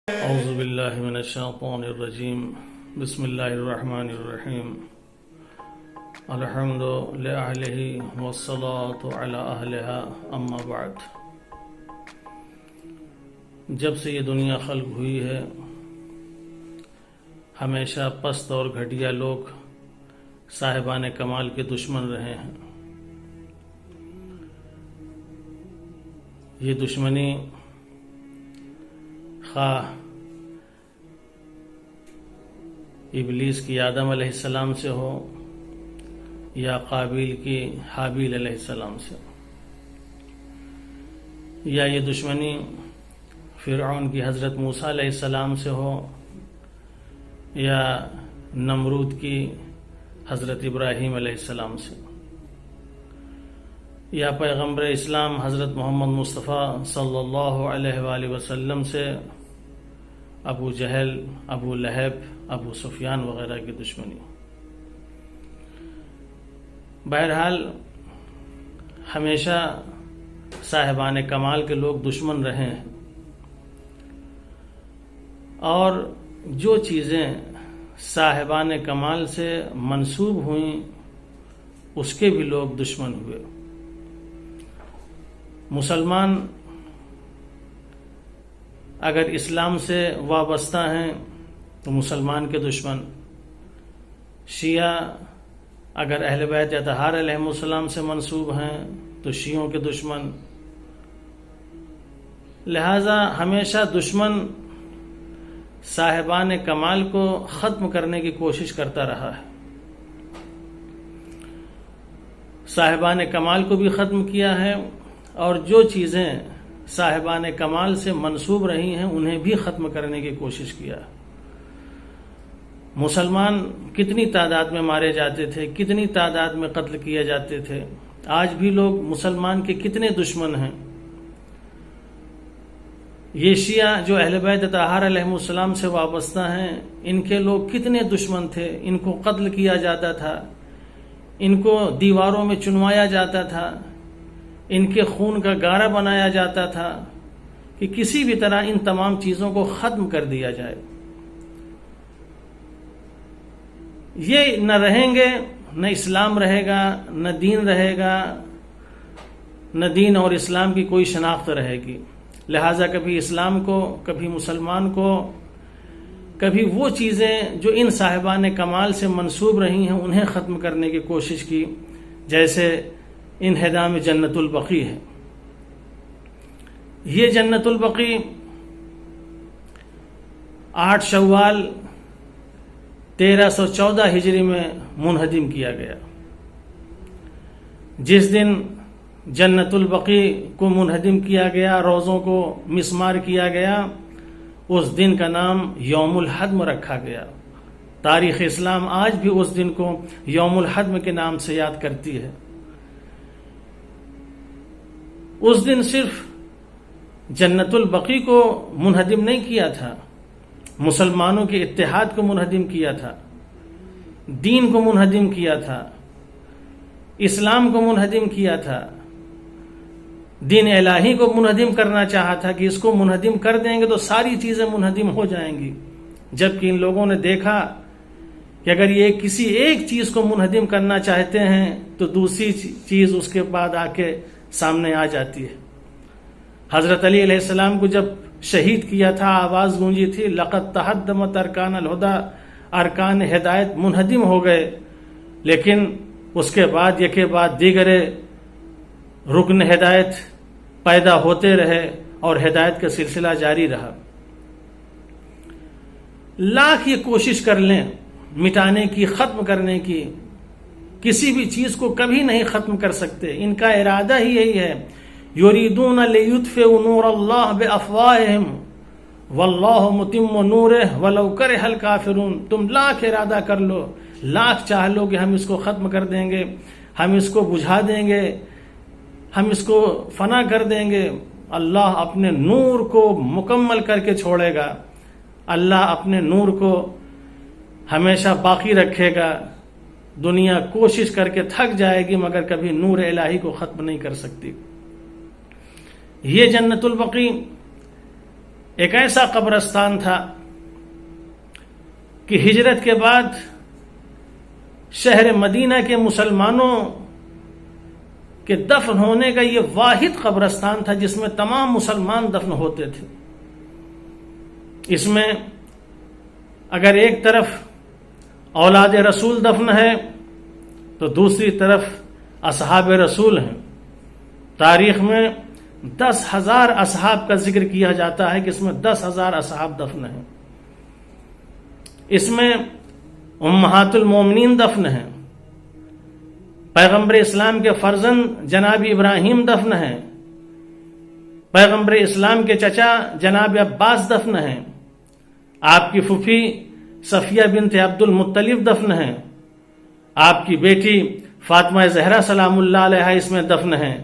اعوذ باللہ من الشیطان الرجیم بسم اللہ الرحمن الرحیم الحمد لأہلہ والصلاة علی اہلہا اما بعد۔ جب سے یہ دنیا خلق ہوئی ہے ہمیشہ پست اور گھٹیا لوگ صاحبان کمال کے دشمن رہے ہیں۔ یہ دشمنی خواہ ابلیس کی آدم علیہ السلام سے ہو یا قابیل کی حابیل علیہ السلام سے، یا یہ دشمنی فرعون کی حضرت موسیٰ علیہ السلام سے ہو یا نمرود کی حضرت ابراہیم علیہ السلام سے، یا پیغمبر اسلام حضرت محمد مصطفیٰ صلی اللہ علیہ وآلہ وسلم سے ابو جہل، ابو لہب، ابو سفیان وغیرہ کی دشمنی۔ بہرحال ہمیشہ صاحبان کمال کے لوگ دشمن رہے ہیں، اور جو چیزیں صاحبان کمال سے منسوب ہوئیں اس کے بھی لوگ دشمن ہوئے۔ مسلمان اگر اسلام سے وابستہ ہیں تو مسلمان کے دشمن، شیعہ اگر اہل بیت اطہار علیہ السلام سے منسوب ہیں تو شیعوں کے دشمن۔ لہذا ہمیشہ دشمن صاحبان کمال کو ختم کرنے کی کوشش کرتا رہا ہے۔ صاحبان کمال کو بھی ختم کیا ہے، اور جو چیزیں صاحبان کمال سے منسوب رہی ہیں انہیں بھی ختم کرنے کی کوشش کیا۔ مسلمان کتنی تعداد میں مارے جاتے تھے، کتنی تعداد میں قتل کیے جاتے تھے، آج بھی لوگ مسلمان کے کتنے دشمن ہیں۔ یہ شیعہ جو اہل بیت اطہار علیہ السلام سے وابستہ ہیں ان کے لوگ کتنے دشمن تھے، ان کو قتل کیا جاتا تھا، ان کو دیواروں میں چنوایا جاتا تھا، ان کے خون کا گارا بنایا جاتا تھا کہ کسی بھی طرح ان تمام چیزوں کو ختم کر دیا جائے۔ یہ نہ رہیں گے، نہ اسلام رہے گا، نہ دین رہے گا، نہ دین اور اسلام کی کوئی شناخت رہے گی۔ لہٰذا کبھی اسلام کو، کبھی مسلمان کو، کبھی وہ چیزیں جو ان صاحبان کمال سے منسوب رہی ہیں انہیں ختم کرنے کی کوشش کی، جیسے انہدام جنت البقیع ہے۔ یہ جنت البقیع 8 شوال 1314 ہجری میں منہدم کیا گیا۔ جس دن جنت البقیع کو منہدم کیا گیا، روزوں کو مسمار کیا گیا، اس دن کا نام یوم الہدم رکھا گیا۔ تاریخ اسلام آج بھی اس دن کو یوم الہدم کے نام سے یاد کرتی ہے۔ اس دن صرف جنت البقیع کو منہدم نہیں کیا تھا، مسلمانوں کے اتحاد کو منہدم کیا تھا، دین کو منہدم کیا تھا، اسلام کو منہدم کیا تھا، دین الہی کو منہدم کرنا چاہا تھا کہ اس کو منہدم کر دیں گے تو ساری چیزیں منہدم ہو جائیں گی۔ جبکہ ان لوگوں نے دیکھا کہ اگر یہ کسی ایک چیز کو منہدم کرنا چاہتے ہیں تو دوسری چیز اس کے بعد آ کے سامنے آ جاتی ہے۔ حضرت علی علیہ السلام کو جب شہید کیا تھا آواز گونجی تھی لقد تہدمت ارکان الہدی، ارکان ہدایت منہدم ہو گئے، لیکن اس کے بعد یکے بعد دیگر رکن ہدایت پیدا ہوتے رہے اور ہدایت کا سلسلہ جاری رہا۔ لاکھ یہ کوشش کر لیں مٹانے کی، ختم کرنے کی، کسی بھی چیز کو کبھی نہیں ختم کر سکتے۔ ان کا ارادہ ہی یہی ہے، یریدون لیطفئوا نور اللہ بافواہہم واللہ متم نورہ ولو کرہ الکافرون۔ تم لاکھ ارادہ کر لو، لاکھ چاہ لو کہ ہم اس کو ختم کر دیں گے، ہم اس کو بجھا دیں گے، ہم اس کو فنا کر دیں گے، اللہ اپنے نور کو مکمل کر کے چھوڑے گا، اللہ اپنے نور کو ہمیشہ باقی رکھے گا۔ دنیا کوشش کر کے تھک جائے گی مگر کبھی نور الہی کو ختم نہیں کر سکتی۔ یہ جنت البقیع ایک ایسا قبرستان تھا کہ ہجرت کے بعد شہر مدینہ کے مسلمانوں کے دفن ہونے کا یہ واحد قبرستان تھا جس میں تمام مسلمان دفن ہوتے تھے. اس میں اگر ایک طرف اولاد رسول دفن ہے تو دوسری طرف اصحاب رسول ہیں. تاریخ میں 10,000 اصحاب کا ذکر کیا جاتا ہے کہ اس میں 10,000 اصحاب دفن ہیں. اس میں امہات المومنین دفن ہیں، پیغمبر اسلام کے فرزند جناب ابراہیم دفن ہیں، پیغمبر اسلام کے چچا جناب عباس دفن ہیں، آپ کی پھوپھی صفیہ بنت عبد المطلب دفن ہیں، آپ کی بیٹی فاطمہ زہرا سلام اللہ علیہا اس میں دفن ہیں،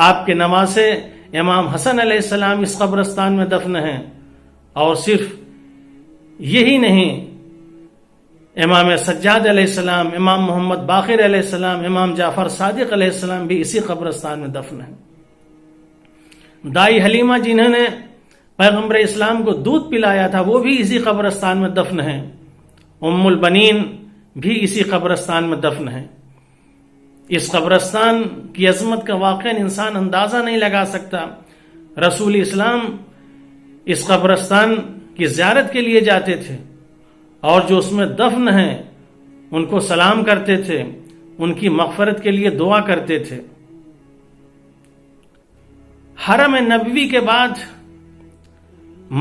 آپ کے نواسے امام حسن علیہ السلام اس قبرستان میں دفن ہیں. اور صرف یہی نہیں، امام سجاد علیہ السلام، امام محمد باقر علیہ السلام، امام جعفر صادق علیہ السلام بھی اسی قبرستان میں دفن ہیں. دائی حلیمہ جنہوں نے پیغمبر اسلام کو دودھ پلایا تھا وہ بھی اسی قبرستان میں دفن ہیں. ام البنین بھی اسی قبرستان میں دفن ہیں. اس قبرستان کی عظمت کا واقعہ انسان اندازہ نہیں لگا سکتا. رسول اسلام اس قبرستان کی زیارت کے لیے جاتے تھے اور جو اس میں دفن ہیں ان کو سلام کرتے تھے، ان کی مغفرت کے لیے دعا کرتے تھے. حرم نبوی کے بعد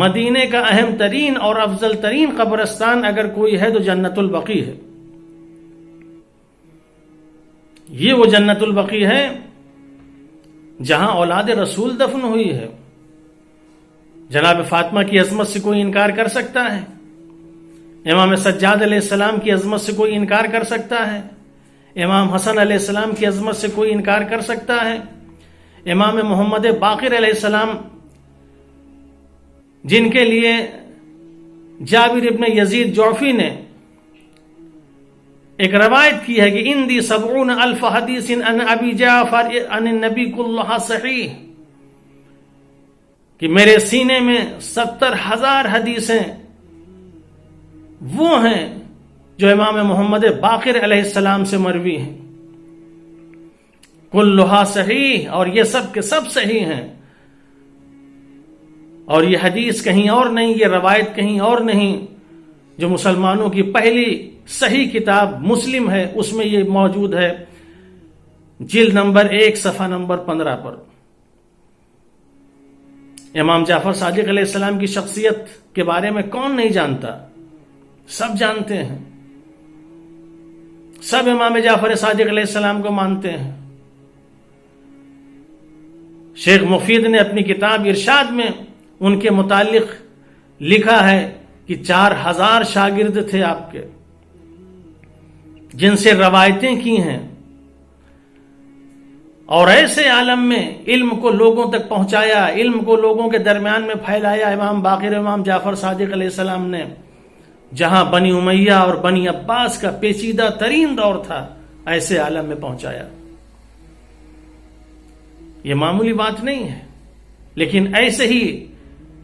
مدینے کا اہم ترین اور افضل ترین قبرستان اگر کوئی ہے تو جنت البقیع ہے. یہ وہ جنت البقیع ہے جہاں اولاد رسول دفن ہوئی ہے. جناب فاطمہ کی عظمت سے کوئی انکار کر سکتا ہے؟ امام سجاد علیہ السلام کی عظمت سے کوئی انکار کر سکتا ہے؟ امام حسن علیہ السلام کی عظمت سے کوئی انکار کر سکتا ہے؟ امام محمد باقر علیہ السلام جن کے لیے جابر ابن یزید جعفی نے ایک روایت کی ہے کہ اندی 70,000 حدیث عن ابی جعفر عن النبی کلھا صحیح، کہ میرے سینے میں 70,000 حدیثیں وہ ہیں جو امام محمد باقر علیہ السلام سے مروی ہیں. کلھا صحیح، اور یہ سب کے سب صحیح ہیں. اور یہ حدیث کہیں اور نہیں، یہ روایت کہیں اور نہیں. جو مسلمانوں کی پہلی صحیح کتاب مسلم ہے اس میں یہ موجود ہے، جلد نمبر 1 صفحہ نمبر 15 پر. امام جعفر صادق علیہ السلام کی شخصیت کے بارے میں کون نہیں جانتا؟ سب جانتے ہیں، سب امام جعفر صادق علیہ السلام کو مانتے ہیں. شیخ مفید نے اپنی کتاب ارشاد میں ان کے متعلق لکھا ہے کہ 4,000 شاگرد تھے آپ کے جن سے روایتیں کی ہیں، اور ایسے عالم میں علم کو لوگوں تک پہنچایا، علم کو لوگوں کے درمیان میں پھیلایا امام باقر امام جعفر صادق علیہ السلام نے. جہاں بنی امیہ اور بنی عباس کا پیچیدہ ترین دور تھا ایسے عالم میں پہنچایا. یہ معمولی بات نہیں ہے. لیکن ایسے ہی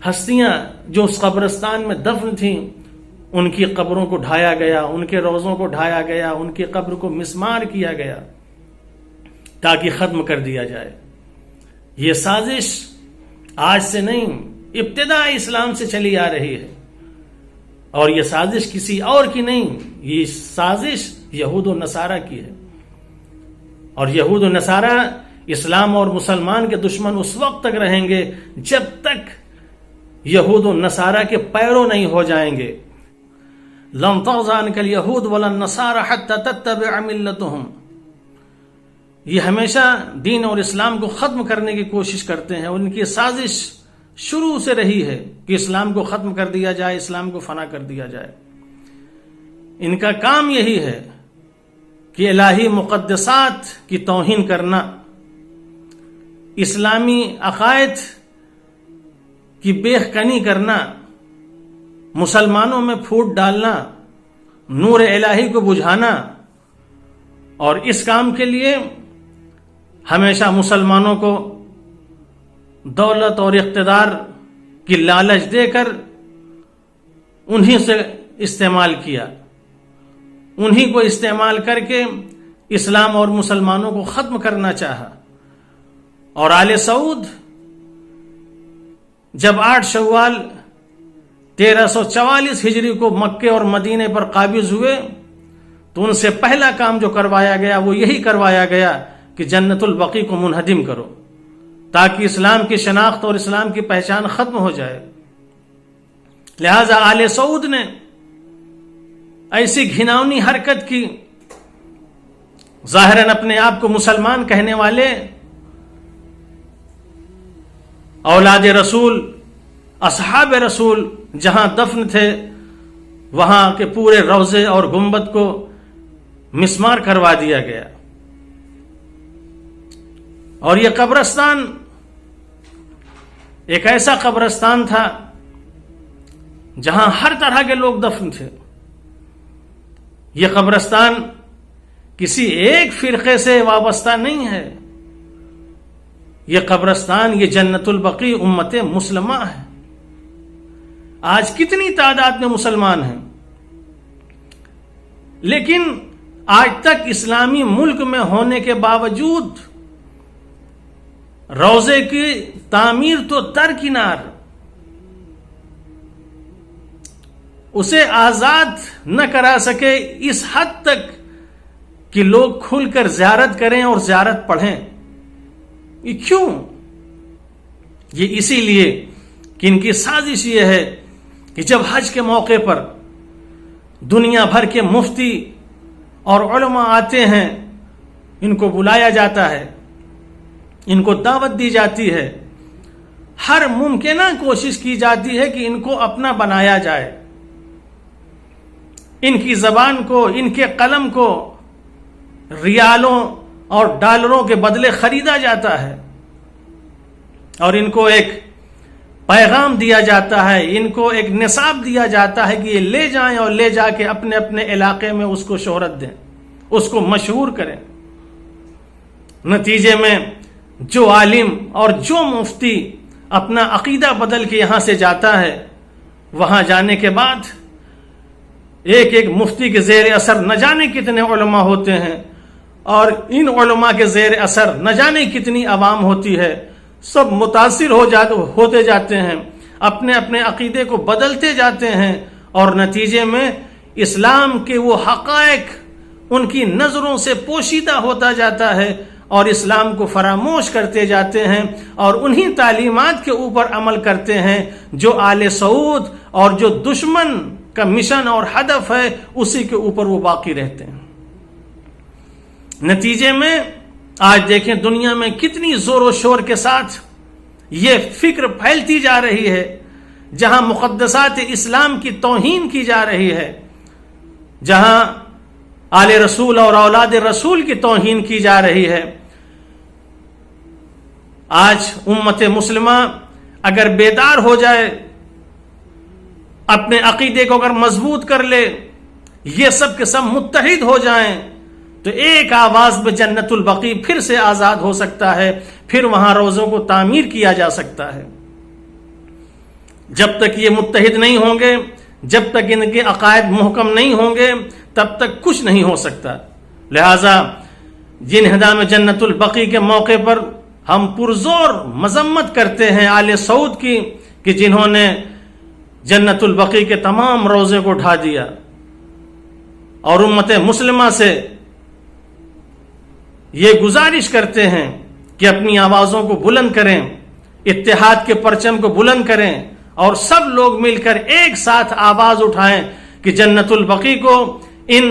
ہستیاں جو اس قبرستان میں دفن تھیں ان کی قبروں کو ڈھایا گیا، ان کے روضوں کو ڈھایا گیا، ان کی قبر کو مسمار کیا گیا تاکہ ختم کر دیا جائے. یہ سازش آج سے نہیں، ابتدا اسلام سے چلی آ رہی ہے. اور یہ سازش کسی اور کی نہیں، یہ سازش یہود و نصارہ کی ہے. اور یہود و نصارہ اسلام اور مسلمان کے دشمن اس وقت تک رہیں گے جب تک یہود و نصارہ کے پیرو نہیں ہو جائیں گے. لن ترضى عنك اليهود ولا النصارى حتى تتبع ملتهم. یہ ہمیشہ دین اور اسلام کو ختم کرنے کی کوشش کرتے ہیں، اور ان کی سازش شروع سے رہی ہے کہ اسلام کو ختم کر دیا جائے، اسلام کو فنا کر دیا جائے. ان کا کام یہی ہے کہ الہی مقدسات کی توہین کرنا، اسلامی عقائد کی بیخکنی کرنا، مسلمانوں میں پھوٹ ڈالنا، نور الہی کو بجھانا. اور اس کام کے لیے ہمیشہ مسلمانوں کو دولت اور اقتدار کی لالچ دے کر انہی سے استعمال کیا، انہی کو استعمال کر کے اسلام اور مسلمانوں کو ختم کرنا چاہا۔ اور آل سعود جب 8 شوال 1344 ہجری کو مکے اور مدینے پر قابض ہوئے تو ان سے پہلا کام جو کروایا گیا وہ یہی کروایا گیا کہ جنت البقیع کو منہدم کرو، تاکہ اسلام کی شناخت اور اسلام کی پہچان ختم ہو جائے۔ لہذا آل سعود نے ایسی گھناؤنی حرکت کی، ظاہراً اپنے آپ کو مسلمان کہنے والے اولاد رسول، اصحاب رسول جہاں دفن تھے وہاں کے پورے روضے اور گنبد کو مسمار کروا دیا گیا، اور یہ قبرستان ایک ایسا قبرستان تھا جہاں ہر طرح کے لوگ دفن تھے۔ یہ قبرستان کسی ایک فرقے سے وابستہ نہیں ہے، یہ قبرستان، یہ جنت البقیع امت مسلمہ ہے۔ آج کتنی تعداد میں مسلمان ہیں، لیکن آج تک اسلامی ملک میں ہونے کے باوجود روضے کی تعمیر تو درکنار، اسے آزاد نہ کرا سکے اس حد تک کہ لوگ کھل کر زیارت کریں اور زیارت پڑھیں۔ یہ کیوں؟ یہ اسی لیے کہ ان کی سازش یہ ہے کہ جب حج کے موقع پر دنیا بھر کے مفتی اور علماء آتے ہیں، ان کو بلایا جاتا ہے، ان کو دعوت دی جاتی ہے، ہر ممکنہ کوشش کی جاتی ہے کہ ان کو اپنا بنایا جائے، ان کی زبان کو، ان کے قلم کو ریالوں اور ڈالروں کے بدلے خریدا جاتا ہے، اور ان کو ایک پیغام دیا جاتا ہے، ان کو ایک نصاب دیا جاتا ہے کہ یہ لے جائیں اور لے جا کے اپنے اپنے علاقے میں اس کو شہرت دیں، اس کو مشہور کریں۔ نتیجے میں جو عالم اور جو مفتی اپنا عقیدہ بدل کے یہاں سے جاتا ہے، وہاں جانے کے بعد ایک ایک مفتی کے زیر اثر نہ جانے کتنے علماء ہوتے ہیں، اور ان علماء کے زیر اثر نہ جانے کتنی عوام ہوتی ہے، سب متاثر ہوتے جاتے ہیں، اپنے اپنے عقیدے کو بدلتے جاتے ہیں، اور نتیجے میں اسلام کے وہ حقائق ان کی نظروں سے پوشیدہ ہوتا جاتا ہے، اور اسلام کو فراموش کرتے جاتے ہیں، اور انہی تعلیمات کے اوپر عمل کرتے ہیں جو آل سعود اور جو دشمن کا مشن اور ہدف ہے اسی کے اوپر وہ باقی رہتے ہیں۔ نتیجے میں آج دیکھیں دنیا میں کتنی زور و شور کے ساتھ یہ فکر پھیلتی جا رہی ہے، جہاں مقدسات اسلام کی توہین کی جا رہی ہے، جہاں آل رسول اور اولاد رسول کی توہین کی جا رہی ہے۔ آج امت مسلمہ اگر بیدار ہو جائے، اپنے عقیدے کو اگر مضبوط کر لے، یہ سب کے سب متحد ہو جائیں، تو ایک آواز میں جنت البقیع پھر سے آزاد ہو سکتا ہے، پھر وہاں روضوں کو تعمیر کیا جا سکتا ہے۔ جب تک یہ متحد نہیں ہوں گے، جب تک ان کے عقائد محکم نہیں ہوں گے، تب تک کچھ نہیں ہو سکتا۔ لہذا انہدام جنت البقیع کے موقع پر ہم پرزور مذمت کرتے ہیں آل سعود کی، کہ جنہوں نے جنت البقیع کے تمام روضے کو ڈھا دیا، اور امت مسلمہ سے یہ گزارش کرتے ہیں کہ اپنی آوازوں کو بلند کریں، اتحاد کے پرچم کو بلند کریں، اور سب لوگ مل کر ایک ساتھ آواز اٹھائیں کہ جنت البقیع کو ان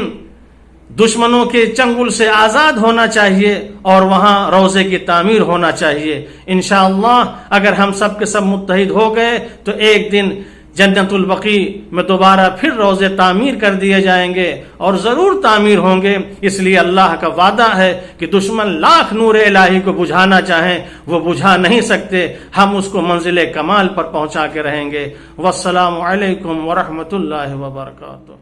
دشمنوں کے چنگل سے آزاد ہونا چاہیے، اور وہاں روضے کی تعمیر ہونا چاہیے۔ انشاءاللہ اگر ہم سب کے سب متحد ہو گئے تو ایک دن جنت البقیع میں دوبارہ پھر روضے تعمیر کر دیے جائیں گے، اور ضرور تعمیر ہوں گے، اس لیے اللہ کا وعدہ ہے کہ دشمن لاکھ نور الہی کو بجھانا چاہیں وہ بجھا نہیں سکتے، ہم اس کو منزل کمال پر پہنچا کے رہیں گے۔ والسلام علیکم ورحمۃ اللہ وبرکاتہ۔